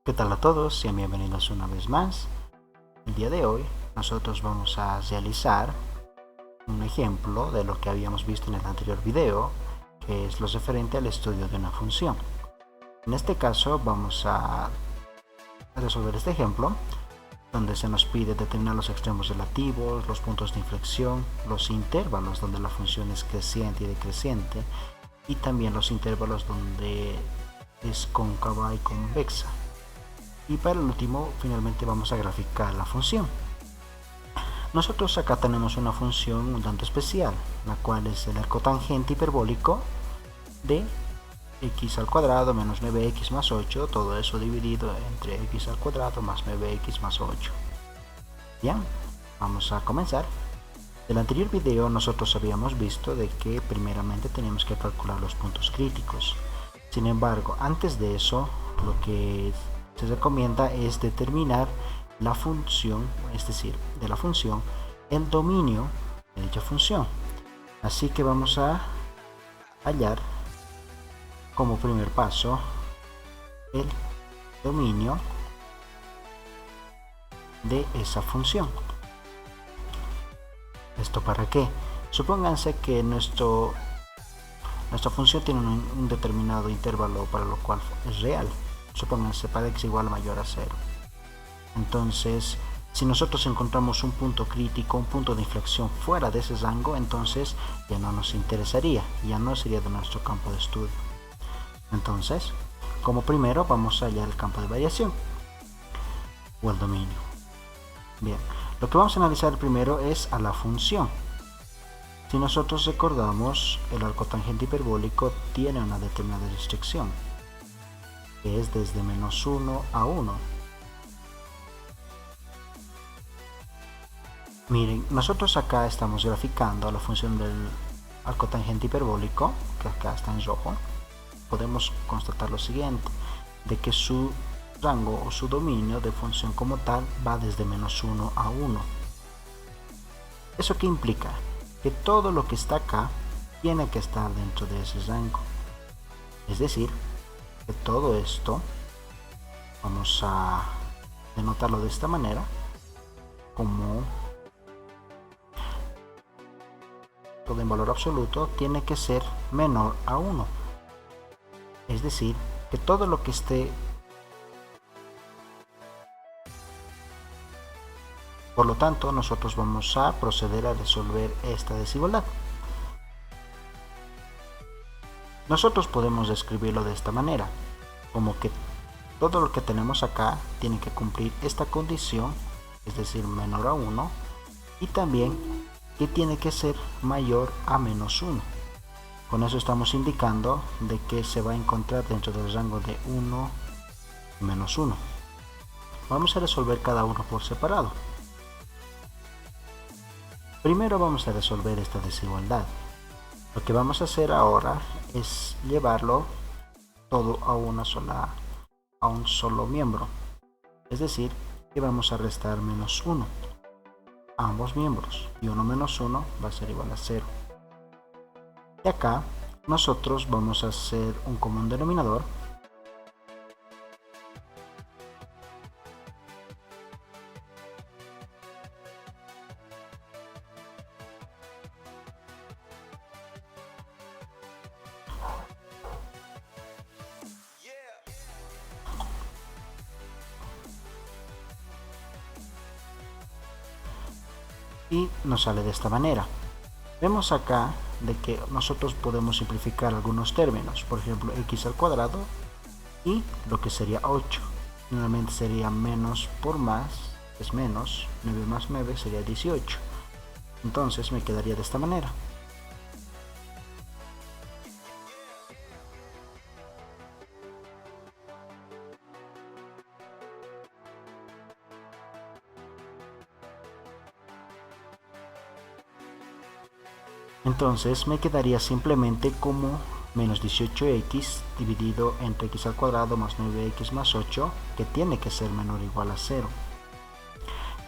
¿Qué tal a todos? Y bienvenidos una vez más. El día de hoy nosotros vamos a realizar un ejemplo de lo que habíamos visto en el anterior video, que es lo referente al estudio de una función. En este caso vamos a resolver este ejemplo donde se nos pide determinar los extremos relativos, los puntos de inflexión, los intervalos donde la función es creciente y decreciente, y también los intervalos donde es cóncava y convexa. Y para el último, finalmente vamos a graficar la función. Nosotros acá tenemos una función un tanto especial, la cual es el arco tangente hiperbólico de x al cuadrado menos 9x más 8, todo eso dividido entre x al cuadrado más 9x más 8. Bien, vamos a comenzar. En el anterior video nosotros habíamos visto de que primeramente teníamos que calcular los puntos críticos. Sin embargo, antes de eso, lo que se recomienda es determinar la función, es decir, de la función, el dominio de dicha función. Así que vamos a hallar como primer paso el dominio de esa función. ¿Esto para qué? Supónganse que nuestra función tiene un determinado intervalo para lo cual es real. Supónganse para x igual a mayor a 0. Entonces, si nosotros encontramos un punto crítico, un punto de inflexión fuera de ese rango, entonces ya no nos interesaría, ya no sería de nuestro campo de estudio. Entonces, como primero vamos a hallar el campo de variación o el dominio. Bien, lo que vamos a analizar primero es a la función. Si nosotros recordamos, el arco tangente hiperbólico tiene una determinada restricción, que es desde menos 1 a 1. Miren, nosotros acá estamos graficando la función del arco tangente hiperbólico, que acá está en rojo. Podemos constatar lo siguiente, de que su rango o su dominio de función como tal va desde menos 1 a 1. ¿Eso qué implica? Que todo lo que está acá tiene que estar dentro de ese rango. Es decir, que todo esto, vamos a denotarlo de esta manera, como todo en valor absoluto tiene que ser menor a 1. Es decir, que todo lo que esté por lo tanto, nosotros vamos a proceder a resolver esta desigualdad. Nosotros podemos describirlo de esta manera, como que todo lo que tenemos acá tiene que cumplir esta condición, es decir, menor a 1, y también que tiene que ser mayor a menos 1. Con eso estamos indicando de que se va a encontrar dentro del rango de 1 y menos 1. Vamos a resolver cada uno por separado. Primero vamos a resolver esta desigualdad. Lo que vamos a hacer ahora es llevarlo todo a un solo miembro. Es decir, que vamos a restar menos 1 a ambos miembros y 1 menos 1 va a ser igual a 0. Y acá nosotros vamos a hacer un común denominador. Y nos sale de esta manera. Vemos acá de que nosotros podemos simplificar algunos términos, por ejemplo x al cuadrado y lo que sería 8. Finalmente sería menos por más, es menos, 9 más 9 sería 18. Entonces me quedaría de esta manera. Entonces me quedaría simplemente como menos 18x dividido entre x al cuadrado más 9x más 8, que tiene que ser menor o igual a 0.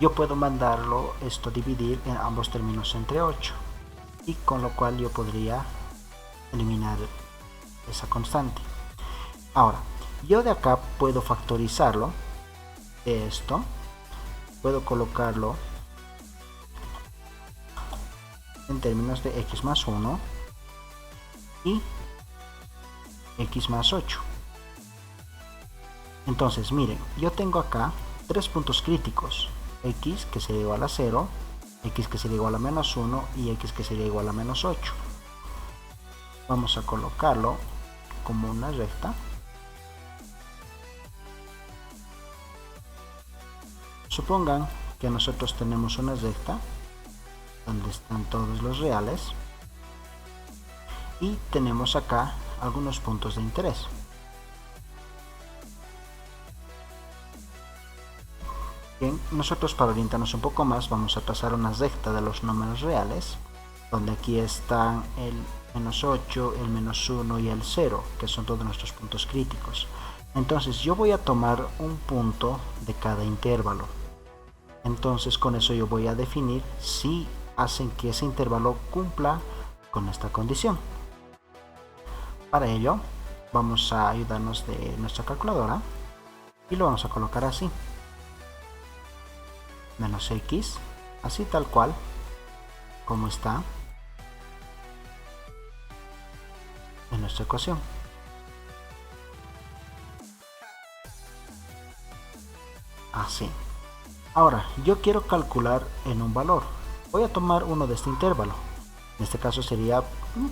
Yo puedo mandarlo esto dividir en ambos términos entre 8, y con lo cual yo podría eliminar esa constante. Ahora, Yo de acá puedo factorizarlo, esto, puedo colocarlo en términos de x más 1 y x más 8. Entonces miren, yo tengo acá tres puntos críticos: x que sería igual a 0, x que sería igual a menos 1 y x que sería igual a menos 8. Vamos a colocarlo como una recta. Supongan que nosotros tenemos una recta donde están todos los reales y tenemos acá algunos puntos de interés. Bien, nosotros para orientarnos un poco más vamos a trazar una recta de los números reales, donde aquí están el menos 8, el menos 1 y el 0, que son todos nuestros puntos críticos. Entonces yo voy a tomar un punto de cada intervalo. Entonces con eso yo voy a definir si hacen que ese intervalo cumpla con esta condición. Para ello vamos a ayudarnos de nuestra calculadora y lo vamos a colocar así: menos x, así tal cual como está en nuestra ecuación. Así. Ahora yo quiero calcular en un valor. Voy a tomar uno de este intervalo. En este caso sería,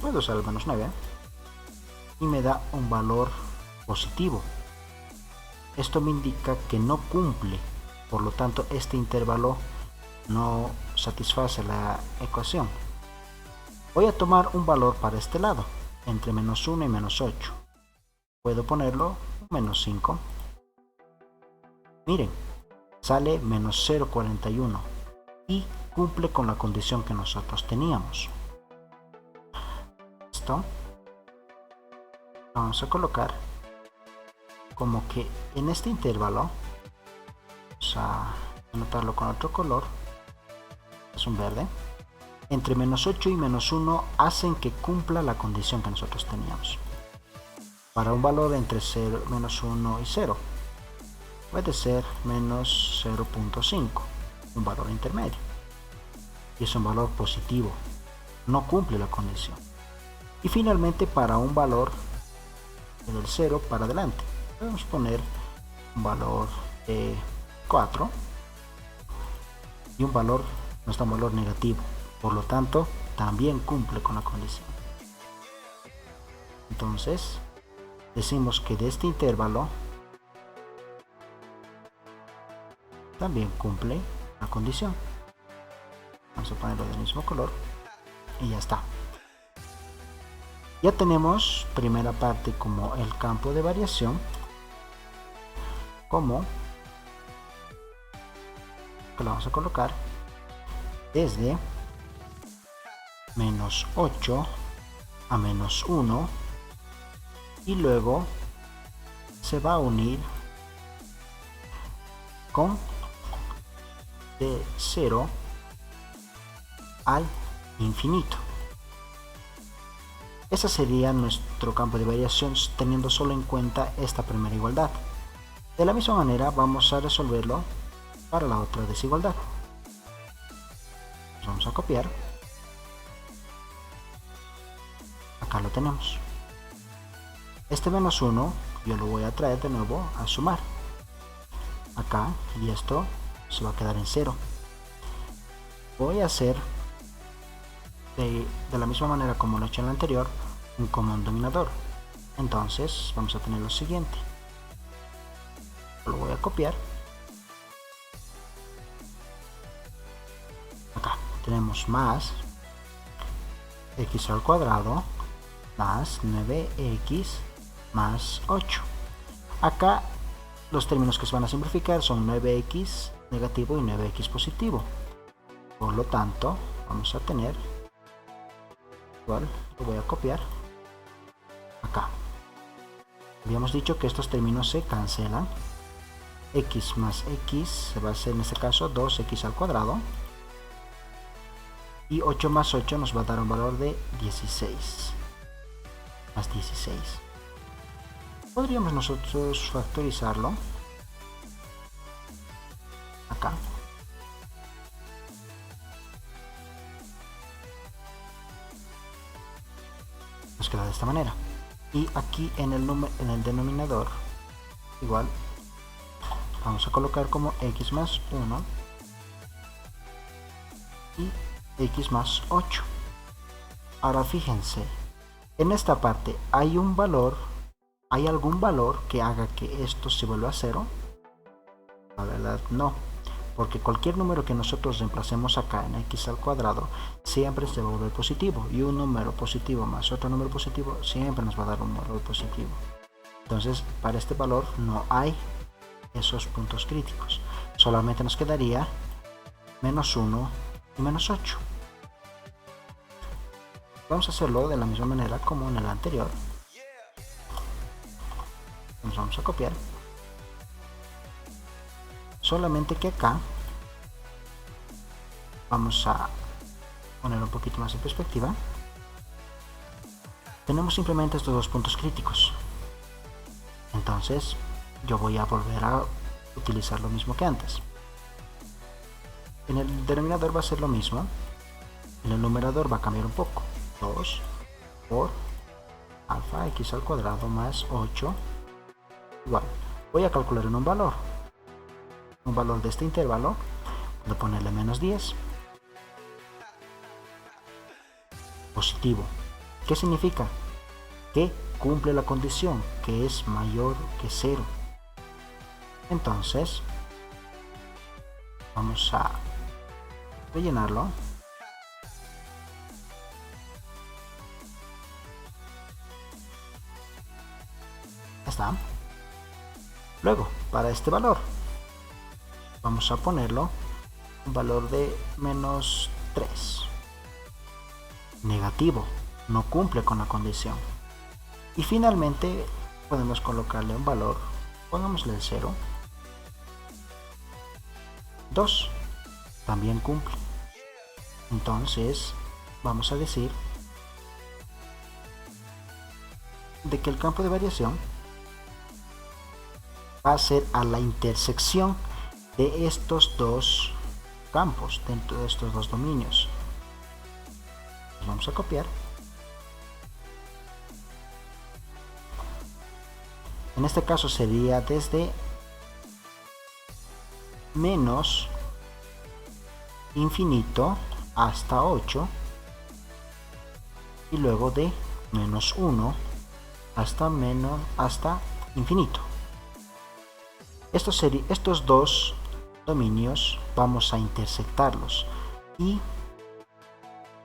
puedo usar el menos 9 y me da un valor positivo. Esto me indica que no cumple, por lo tanto este intervalo no satisface la ecuación. Voy a tomar un valor para este lado, entre menos 1 y menos 8. Puedo ponerlo menos 5. Miren, sale menos 0,41 y cumple con la condición que nosotros teníamos. Esto vamos a colocar como que en este intervalo, vamos a anotarlo con otro color, es un verde, entre menos 8 y menos 1 hacen que cumpla la condición que nosotros teníamos. Para un valor entre 0, menos 1 y 0 puede ser menos 0,5, un valor intermedio, y es un valor positivo, no cumple la condición. Y finalmente para un valor del 0 para adelante podemos poner un valor de 4 y un valor, no está un valor negativo, por lo tanto también cumple con la condición. Entonces decimos que de este intervalo también cumple la condición. Vamos a ponerlo del mismo color y ya está. Ya tenemos primera parte como el campo de variación, como que lo vamos a colocar desde menos 8 a menos 1 y luego se va a unir con de 0 al infinito. Ese sería nuestro campo de variación teniendo solo en cuenta esta primera igualdad. De la misma manera vamos a resolverlo para la otra desigualdad. Vamos a copiar. Acá lo tenemos. Este menos 1 yo lo voy a traer de nuevo a sumar acá y esto se va a quedar en 0. Voy a hacer de la misma manera como lo he hecho en la anterior, un común denominador. Entonces vamos a tener lo siguiente: lo voy a copiar. Acá tenemos más x al cuadrado más 9x más 8. Acá los términos que se van a simplificar son 9x negativo y 9x positivo. Por lo tanto vamos a tener, igual lo voy a copiar acá. Habíamos dicho que estos términos se cancelan. X más x se va a hacer en este caso 2x al cuadrado y 8 más 8 nos va a dar un valor de 16 más 16. Podríamos nosotros factorizarlo acá. Nos queda de esta manera. Y aquí en el denominador, igual, vamos a colocar como x más 1 y x más 8. Ahora fíjense, en esta parte hay un valor, ¿hay algún valor que haga que esto se vuelva a 0? La verdad no, porque cualquier número que nosotros reemplacemos acá en x al cuadrado siempre se va a volver positivo, y un número positivo más otro número positivo siempre nos va a dar un valor positivo. Entonces para este valor no hay esos puntos críticos, solamente nos quedaría menos 1 y menos 8. Vamos a hacerlo de la misma manera como en el anterior. Nos vamos a copiar, solamente que acá vamos a poner un poquito más de perspectiva. Tenemos simplemente estos dos puntos críticos, entonces yo voy a volver a utilizar lo mismo que antes. En el denominador va a ser lo mismo, en el numerador va a cambiar un poco. 2 por alfa x al cuadrado más 8 igual. Voy a calcular en un valor de este intervalo, voy a ponerle menos 10. Positivo. ¿Qué significa? Que cumple la condición, que es mayor que 0. Entonces vamos a rellenarlo. Está. Luego, para este valor vamos a ponerlo un valor de menos 3. Negativo, no cumple con la condición. Y finalmente podemos colocarle un valor, pongámosle el 0. 2, también cumple. Entonces vamos a decir de que el campo de variación va a ser a la intersección de estos dos campos, dentro de estos dos dominios. Los vamos a copiar. En este caso sería desde menos infinito hasta 8 y luego de menos 1 hasta infinito. Estos dos dominios vamos a intersectarlos y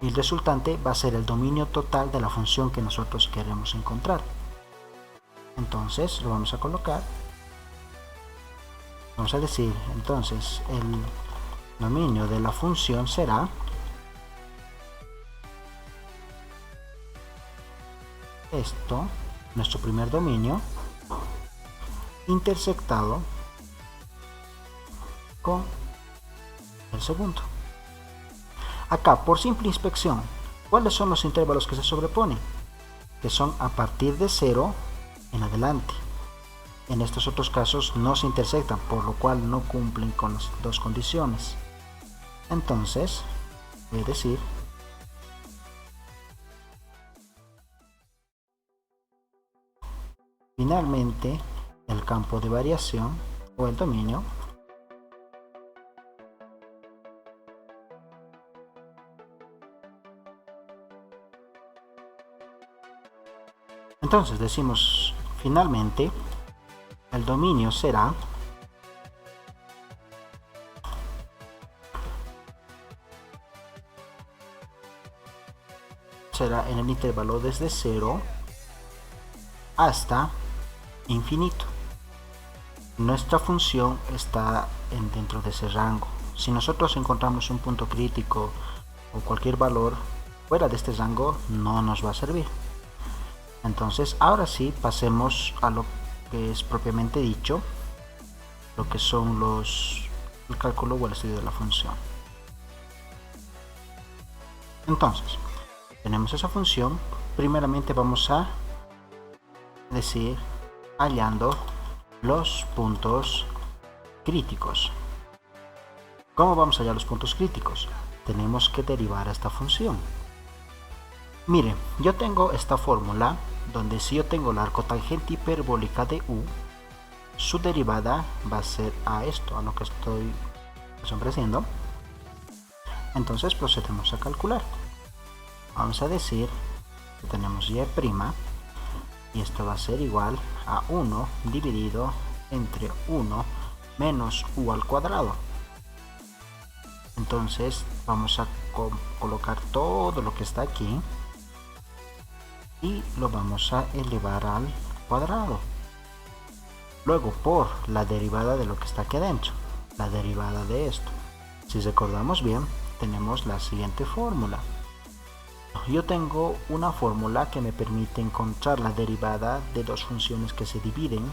el resultante va a ser el dominio total de la función que nosotros queremos encontrar. Entonces lo vamos a colocar. Vamos a decir entonces el dominio de la función será esto, nuestro primer dominio, intersectado con el segundo. Acá, por simple inspección, ¿cuáles son los intervalos que se sobreponen? Que son a partir de 0 en adelante. En estos otros casos no se intersectan, por lo cual no cumplen con las dos condiciones. Entonces, voy a decir finalmente el campo de variación o el dominio entonces decimos finalmente el dominio será en el intervalo desde 0 hasta infinito. Nuestra función está dentro de ese rango. Si nosotros encontramos un punto crítico o cualquier valor fuera de este rango, no nos va a servir. Entonces ahora sí pasemos a lo que es propiamente dicho, lo que son el cálculo o el estudio de la función. Entonces tenemos esa función. Primeramente vamos a decir hallando los puntos críticos. ¿Cómo vamos a hallar los puntos críticos? Tenemos que derivar a esta función. Miren, yo tengo esta fórmula donde si yo tengo la arcotangente hiperbólica de u, su derivada va a ser a esto, a lo que estoy haciendo. Entonces procedemos a calcular. Vamos a decir que tenemos y' y esto va a ser igual a 1 dividido entre 1 menos u al cuadrado. Entonces vamos a colocar todo lo que está aquí y lo vamos a elevar al cuadrado. Luego por la derivada de lo que está aquí adentro, la derivada de esto. Si recordamos bien, tenemos la siguiente fórmula. Yo tengo una fórmula que me permite encontrar la derivada de dos funciones que se dividen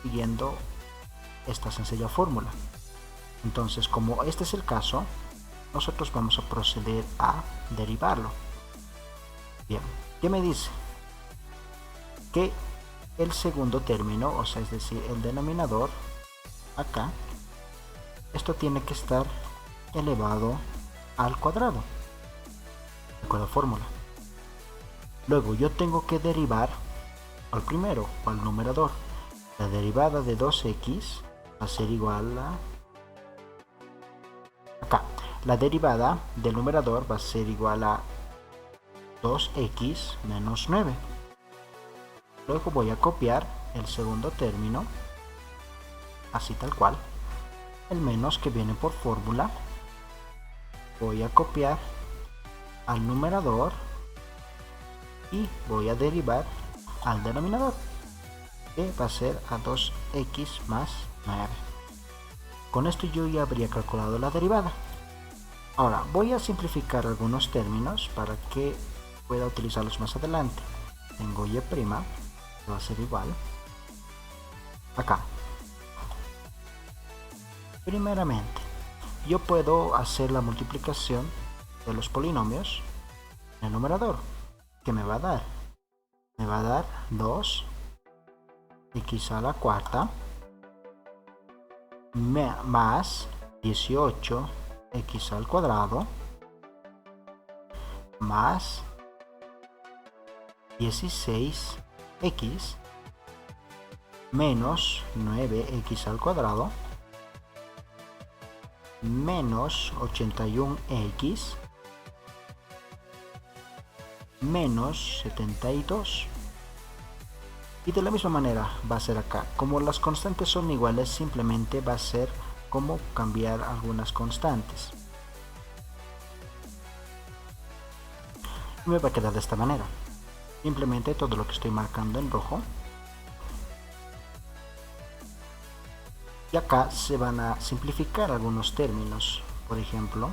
siguiendo esta sencilla fórmula. Entonces, como este es el caso, nosotros vamos a proceder a derivarlo. Bien, ¿qué me dice? Que el segundo término, o sea, es decir, el denominador, acá, esto tiene que estar elevado al cuadrado. De acuerdo, fórmula. Luego yo tengo que derivar al primero, o al numerador. La derivada de 2x va a ser igual a... Acá, la derivada del numerador va a ser igual a 2x menos 9. Luego voy a copiar el segundo término, así tal cual. El menos que viene por fórmula. Voy a copiar al numerador y voy a derivar al denominador, que va a ser a 2x más 9. Con esto yo ya habría calculado la derivada. Ahora voy a simplificar algunos términos para que pueda utilizarlos más adelante. Tengo y', que va a ser igual acá. Primeramente, yo puedo hacer la multiplicación de los polinomios en el numerador. ¿Qué me va a dar? Me va a dar 2x a la cuarta más 18x al cuadrado más 16x menos 9x al cuadrado menos 81x menos 72. Y de la misma manera va a ser acá. Como las constantes son iguales, simplemente va a ser como cambiar algunas constantes. Y me va a quedar de esta manera. Simplemente todo lo que estoy marcando en rojo. Y acá se van a simplificar algunos términos. Por ejemplo,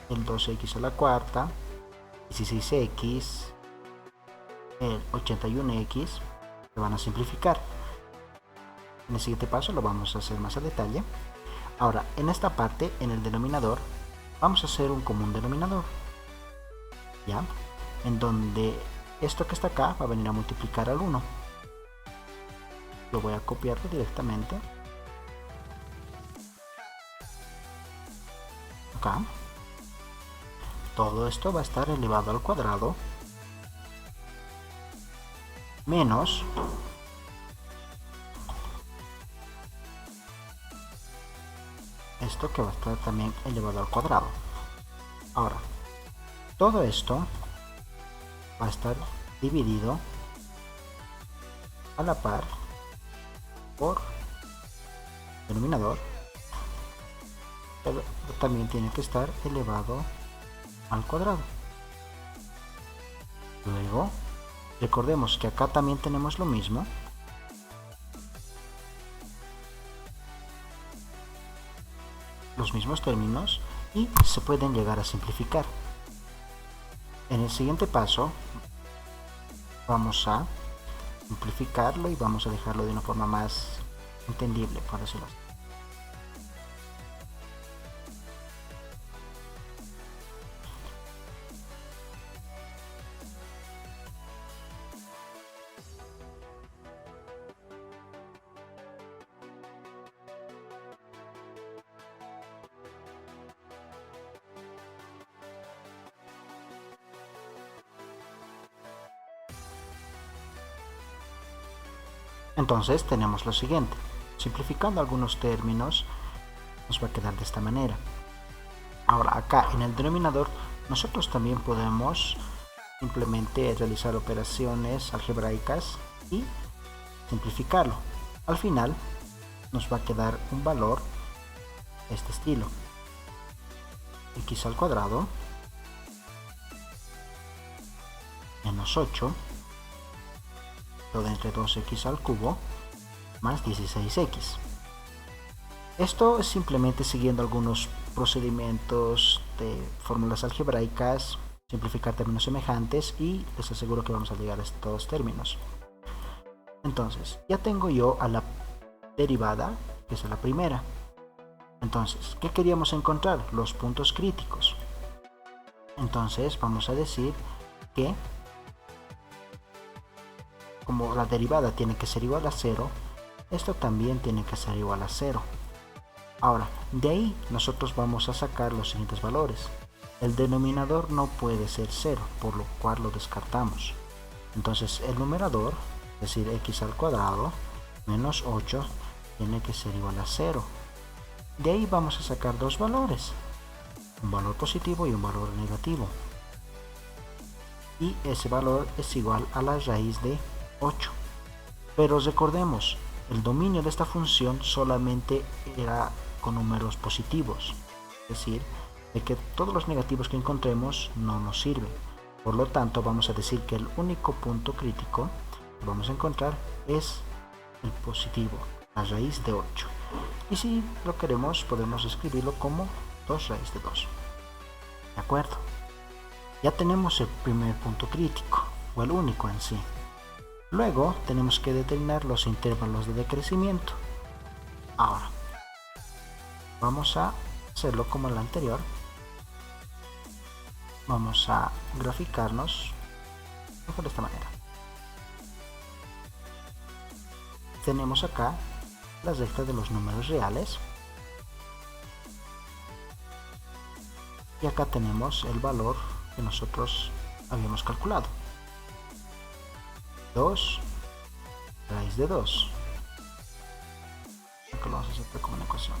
el 2x a la cuarta, 16x, el 81x se van a simplificar. En el siguiente paso lo vamos a hacer más a detalle. Ahora, en esta parte, en el denominador, vamos a hacer un común denominador, ¿ya? En donde esto que está acá va a venir a multiplicar al 1. Lo voy a copiarlo directamente acá. Todo esto va a estar elevado al cuadrado menos esto que va a estar también elevado al cuadrado. Ahora, todo esto va a estar dividido a la par por denominador, pero también tiene que estar elevado al cuadrado. Luego, recordemos que acá también tenemos lo mismo. Los mismos términos y se pueden llegar a simplificar. En el siguiente paso vamos a simplificarlo y vamos a dejarlo de una forma más entendible, por decirlo así. Entonces tenemos lo siguiente, simplificando algunos términos nos va a quedar de esta manera. Ahora acá en el denominador nosotros también podemos simplemente realizar operaciones algebraicas y simplificarlo. Al final nos va a quedar un valor de este estilo: x al cuadrado menos 8 todo entre 2x al cubo más 16x. Esto es simplemente siguiendo algunos procedimientos de fórmulas algebraicas, simplificar términos semejantes, y les aseguro que vamos a llegar a estos términos. Entonces ya tengo yo a la derivada, que es la primera. Entonces, ¿qué queríamos encontrar? Los puntos críticos. Entonces vamos a decir que como la derivada tiene que ser igual a 0, esto también tiene que ser igual a 0. Ahora, de ahí nosotros vamos a sacar los siguientes valores. El denominador no puede ser 0, por lo cual lo descartamos. Entonces el numerador, es decir, x al cuadrado menos 8, tiene que ser igual a 0. De ahí vamos a sacar dos valores, un valor positivo y un valor negativo. Y ese valor es igual a la raíz de 8. Pero recordemos, el dominio de esta función solamente era con números positivos, es decir, de que todos los negativos que encontremos no nos sirven. Por lo tanto, vamos a decir que el único punto crítico que vamos a encontrar es el positivo, la raíz de 8. Y si lo queremos, podemos escribirlo como 2 raíz de 2. ¿De acuerdo? Ya tenemos el primer punto crítico, o el único en sí. Luego tenemos que determinar los intervalos de decrecimiento. Ahora, vamos a hacerlo como el anterior. Vamos a graficarnos de esta manera. Tenemos acá la recta de los números reales. Y acá tenemos el valor que nosotros habíamos calculado. 2 raíz de 2. Acá lo vamos a hacer como una ecuación.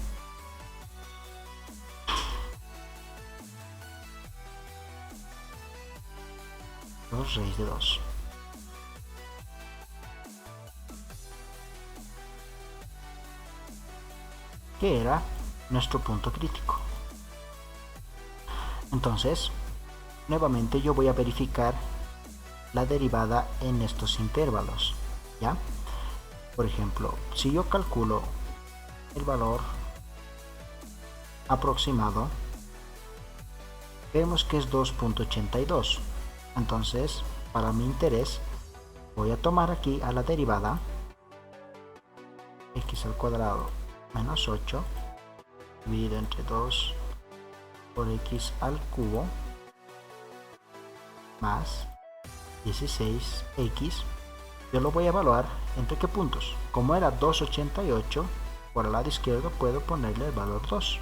Raíz de 2. Que era nuestro punto crítico. Entonces, nuevamente yo voy a verificar la derivada en estos intervalos, ¿ya? Por ejemplo, si yo calculo el valor aproximado, vemos que es 2.82. Entonces, para mi interés, voy a tomar aquí a la derivada x al cuadrado menos 8 dividido entre 2 por x al cubo más 16x. Yo lo voy a evaluar entre qué puntos. Como era 2.88, por el lado izquierdo puedo ponerle el valor 2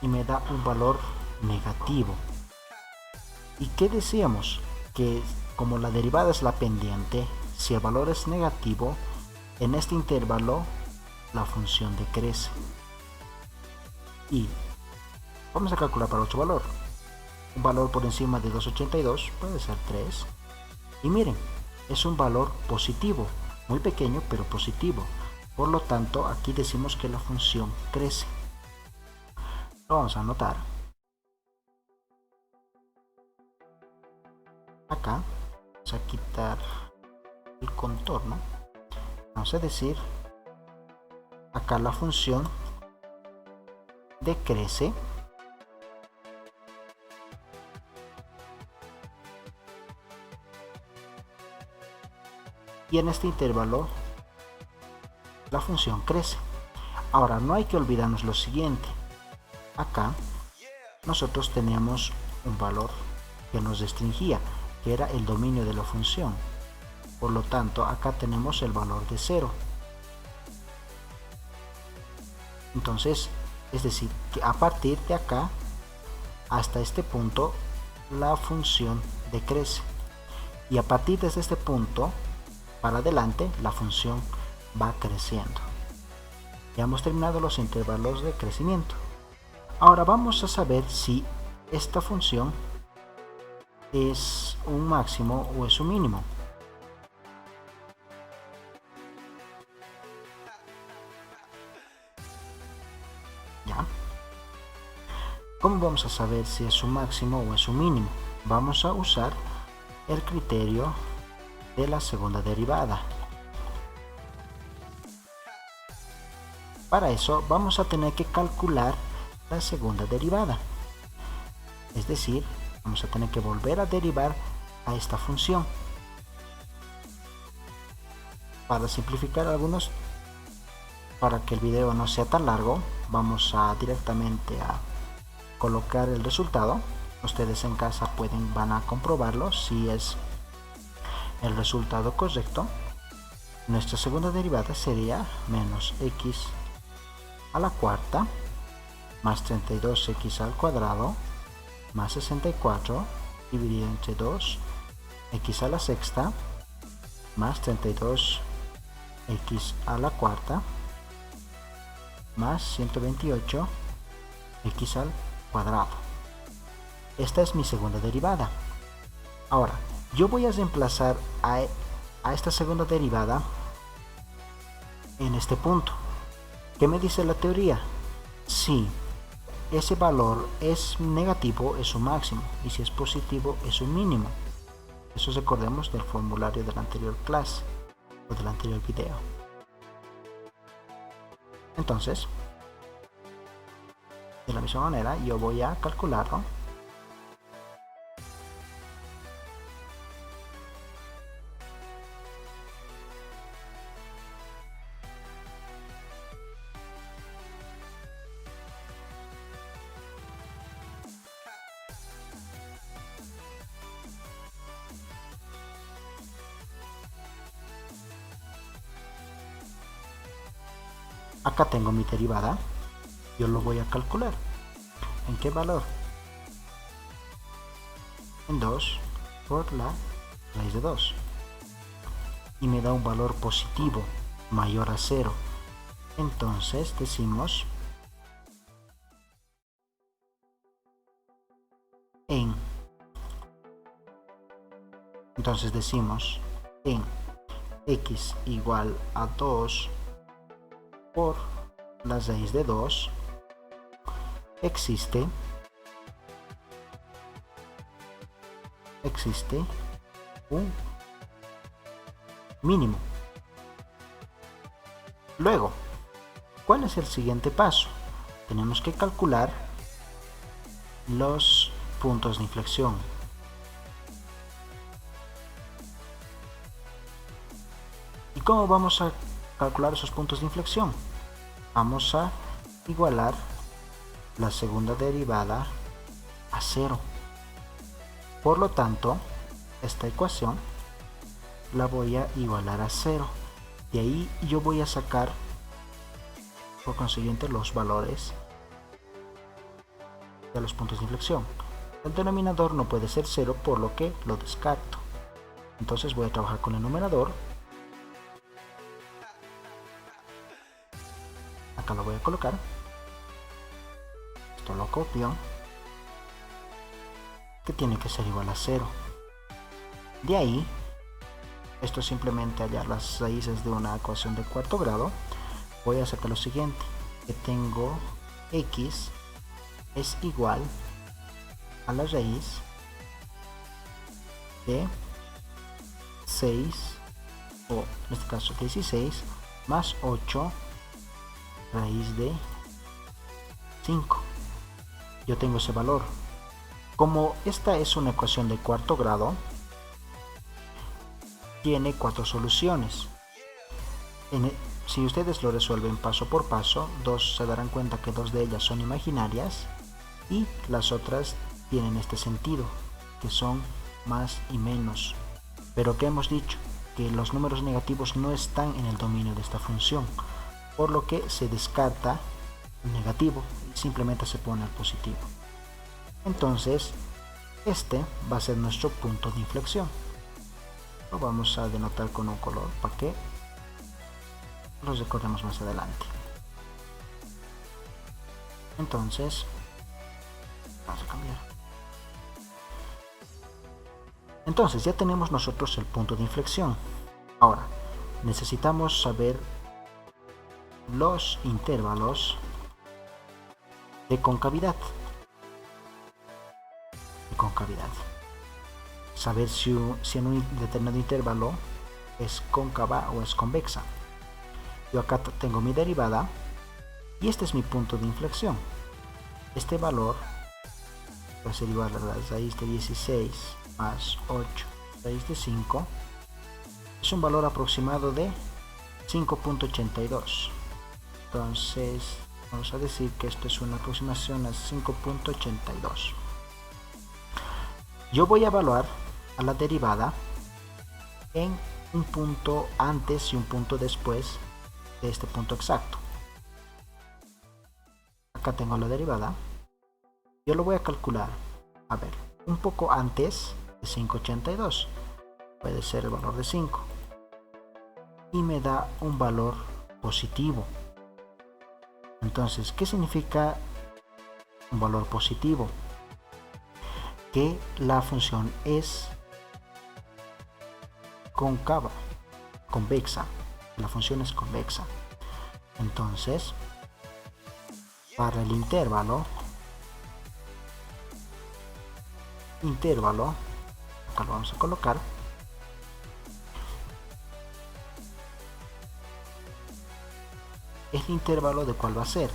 y me da un valor negativo. ¿Y qué decíamos? Que como la derivada es la pendiente, si el valor es negativo, en este intervalo la función decrece. Y vamos a calcular para otro valor. Un valor por encima de 2.82 puede ser 3. Y miren, es un valor positivo, muy pequeño pero positivo. Por lo tanto, aquí decimos que la función crece. Lo vamos a anotar. Acá vamos a quitar el contorno. Vamos a decir, acá la función decrece y en este intervalo la función crece. Ahora, no hay que olvidarnos lo siguiente. Acá nosotros teníamos un valor que nos restringía, que era el dominio de la función. Por lo tanto, acá tenemos el valor de 0. Entonces, es decir, que a partir de acá hasta este punto la función decrece. Y a partir de este punto, para adelante la función va creciendo. Ya hemos terminado los intervalos de crecimiento. Ahora vamos a saber si esta función es un máximo o es un mínimo. ¿Ya? ¿Cómo vamos a saber si es un máximo o es un mínimo? Vamos a usar el criterio de la segunda derivada. Para eso vamos a tener que calcular la segunda derivada. Es decir, vamos a tener que volver a derivar a esta función. Para simplificar algunos, para que el video no sea tan largo, vamos a directamente a colocar el resultado. Ustedes en casa van a comprobarlo si es el resultado correcto. Nuestra segunda derivada sería menos x a la cuarta más 32x al cuadrado más 64 dividido entre 2 x a la sexta más 32x a la cuarta más 128 x al cuadrado. Esta es mi segunda derivada. Ahora, yo voy a reemplazar a esta segunda derivada en este punto. ¿Qué me dice la teoría? Si ese valor es negativo, es un máximo, y si es positivo, es un mínimo. Eso recordemos del formulario de la anterior clase o del anterior video. Entonces, de la misma manera, yo voy a calcularlo. Acá tengo mi derivada, yo lo voy a calcular. ¿En qué valor? En 2 por la raíz de 2. Y me da un valor positivo, mayor a 0. Entonces decimos en x igual a 2 por la raíz de 2 existe un mínimo. Luego, ¿cuál es el siguiente paso? Tenemos que calcular los puntos de inflexión. ¿Y cómo vamos a calcular esos puntos de inflexión? Vamos a igualar la segunda derivada a 0. Por lo tanto, esta ecuación la voy a igualar a 0. De ahí yo voy a sacar, por consiguiente, los valores de los puntos de inflexión. El denominador no puede ser 0, por lo que lo descarto. Entonces voy a trabajar con el numerador. Acá lo voy a colocar. Esto lo copio, que tiene que ser igual a 0. De ahí, esto es simplemente hallar las raíces de una ecuación de cuarto grado. Voy a hacer lo siguiente, que tengo x es igual a la raíz de 6, o en este caso 16, más 8 raíz de 5. Yo tengo ese valor. Como esta es una ecuación de cuarto grado, tiene 4 soluciones. Si ustedes lo resuelven paso por paso, se darán cuenta que 2 de ellas son imaginarias y las otras tienen este sentido, que son más y menos. Pero que hemos dicho que los números negativos no están en el dominio de esta función, por lo que se descarta el negativo y simplemente se pone el positivo. Entonces, este va a ser nuestro punto de inflexión. lo vamos a denotar con un color para que los recordemos más adelante. Entonces vamos a cambiar. Entonces ya tenemos nosotros el punto de inflexión. Ahora necesitamos saber los intervalos de concavidad. Saber si en un determinado intervalo es cóncava o es convexa. Yo acá tengo mi derivada y este es mi punto de inflexión. Este valor va a ser igual a la raíz de 16 más 8 raíz de 5. Es un valor aproximado de 5.82. Entonces vamos a decir que esto es una aproximación a 5.82. Yo voy a evaluar a la derivada en un punto antes y un punto después de este punto exacto. Acá tengo la derivada. Yo lo voy a calcular, a ver, un poco antes de 5.82. Puede ser el valor de 5. Y me da un valor positivo. Entonces, ¿qué significa un valor positivo? Que la función es cóncava, convexa. La función es convexa. Entonces, para el intervalo, acá lo vamos a colocar. El intervalo de cuál va a ser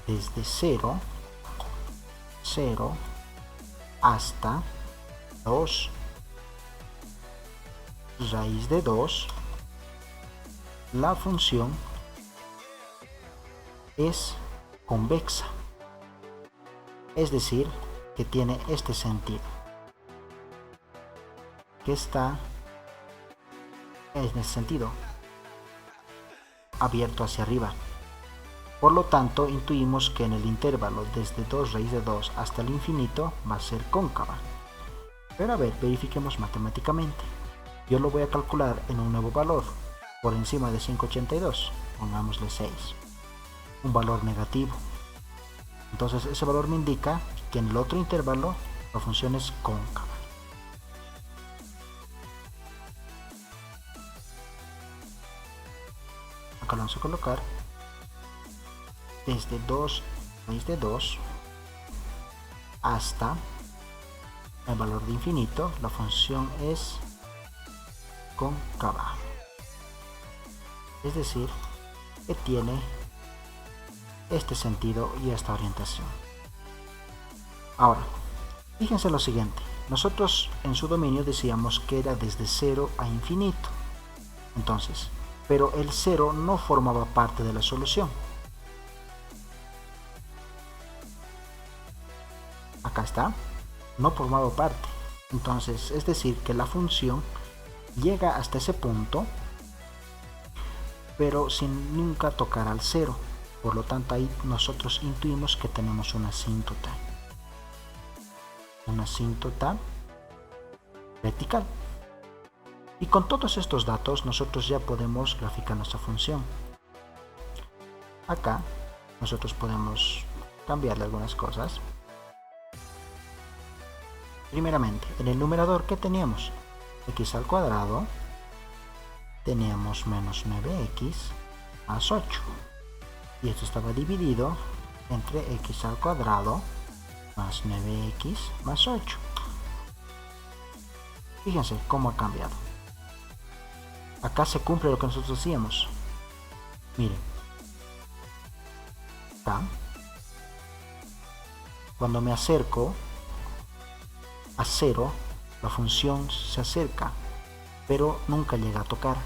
desde 0 hasta 2 raíz de 2. La función es convexa, es decir, que tiene este sentido, que está en ese sentido, abierto hacia arriba. Por lo tanto, intuimos que en el intervalo desde 2 raíz de 2 hasta el infinito va a ser cóncava. Pero a ver, verifiquemos matemáticamente. Yo lo voy a calcular en un nuevo valor, por encima de 5.82, pongámosle 6, un valor negativo. Entonces ese valor me indica que en el otro intervalo la función es cóncava. Acá lo vamos a colocar desde 2 raíz de 2 hasta el valor de infinito, la función es cóncava, es decir, que tiene este sentido y esta orientación. Ahora, fíjense lo siguiente, nosotros en su dominio decíamos que era desde 0 a infinito, entonces, pero el 0 no formaba parte de la solución. Acá está, no formaba parte. Entonces, es decir, que la función llega hasta ese punto, pero sin nunca tocar al 0. Por lo tanto, ahí nosotros intuimos que tenemos una asíntota. Una asíntota vertical. Y con todos estos datos, nosotros ya podemos graficar nuestra función. Acá, nosotros podemos cambiarle algunas cosas. Primeramente, en el numerador, ¿qué teníamos? X al cuadrado, teníamos menos 9x más 8. Y esto estaba dividido entre x al cuadrado más 9x más 8. Fíjense cómo ha cambiado. Acá se cumple lo que nosotros hacíamos. Miren. Acá, cuando me acerco a 0, la función se acerca, pero nunca llega a tocar.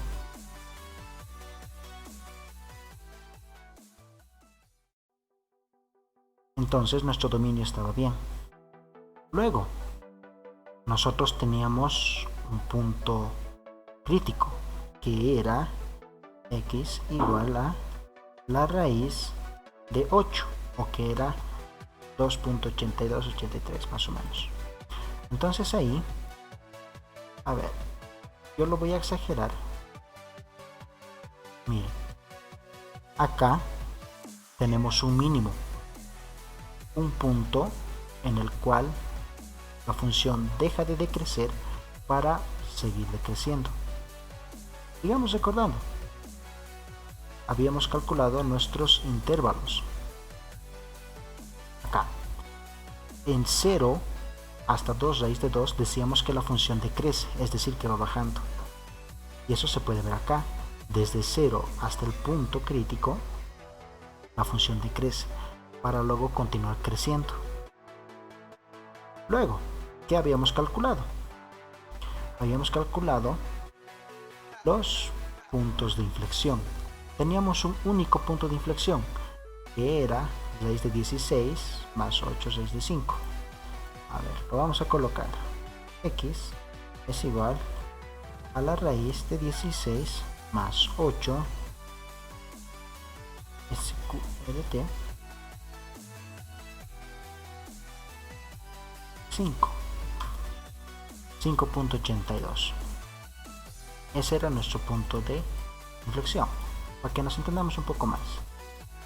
Entonces nuestro dominio estaba bien. Luego, nosotros teníamos un punto crítico, que era x igual a la raíz de 8, o que era 2.8283 más o menos. Entonces ahí, a ver, Yo lo voy a exagerar. Miren, acá tenemos un mínimo, un punto en el cual la función deja de decrecer para seguir decreciendo. Sigamos recordando. Habíamos calculado nuestros intervalos. Acá, en 0 hasta 2 raíz de 2 decíamos que la función decrece, es decir, que va bajando. Y eso se puede ver acá. Desde 0 hasta el punto crítico, la función decrece, para luego continuar creciendo. Luego, ¿qué habíamos calculado? Habíamos calculado los puntos de inflexión. Teníamos un único punto de inflexión, que era raíz de 16 más 8 raíz de 5. A ver, lo vamos a colocar. X es igual a la raíz de 16 más 8 SQRT 5.82. Ese era nuestro punto de inflexión, para que nos entendamos un poco más.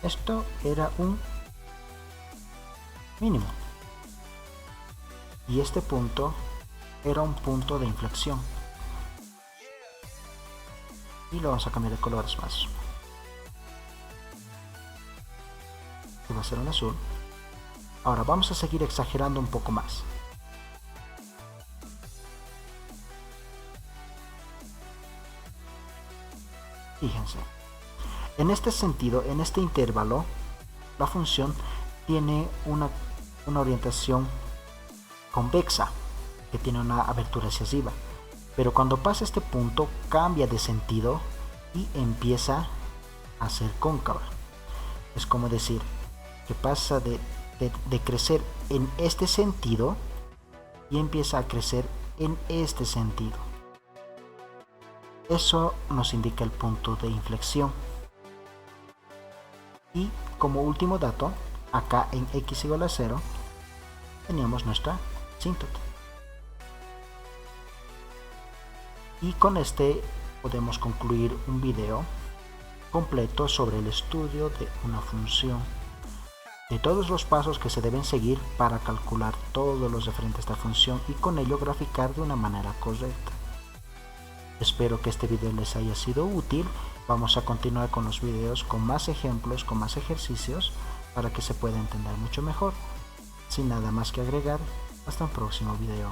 Esto era un mínimo y este punto era un punto de inflexión, y lo vamos a cambiar de colores más. Este va a ser un azul. Ahora vamos a seguir exagerando un poco más. Fíjense, en este sentido, en este intervalo, la función tiene una orientación convexa, que tiene una abertura hacia arriba, pero cuando pasa este punto cambia de sentido y empieza a ser cóncava. Es como decir que pasa de crecer en este sentido y empieza a crecer en este sentido. Eso nos indica el punto de inflexión. Y como último dato, acá en x igual a 0 teníamos nuestra asíntota. Y con este podemos concluir un video completo sobre el estudio de una función, de todos los pasos que se deben seguir para calcular todos los referentes a esta función y con ello graficar de una manera correcta. Espero que este video les haya sido útil. Vamos a continuar con los videos con más ejemplos, con más ejercicios, para que se pueda entender mucho mejor. Sin nada más que agregar, hasta un próximo video.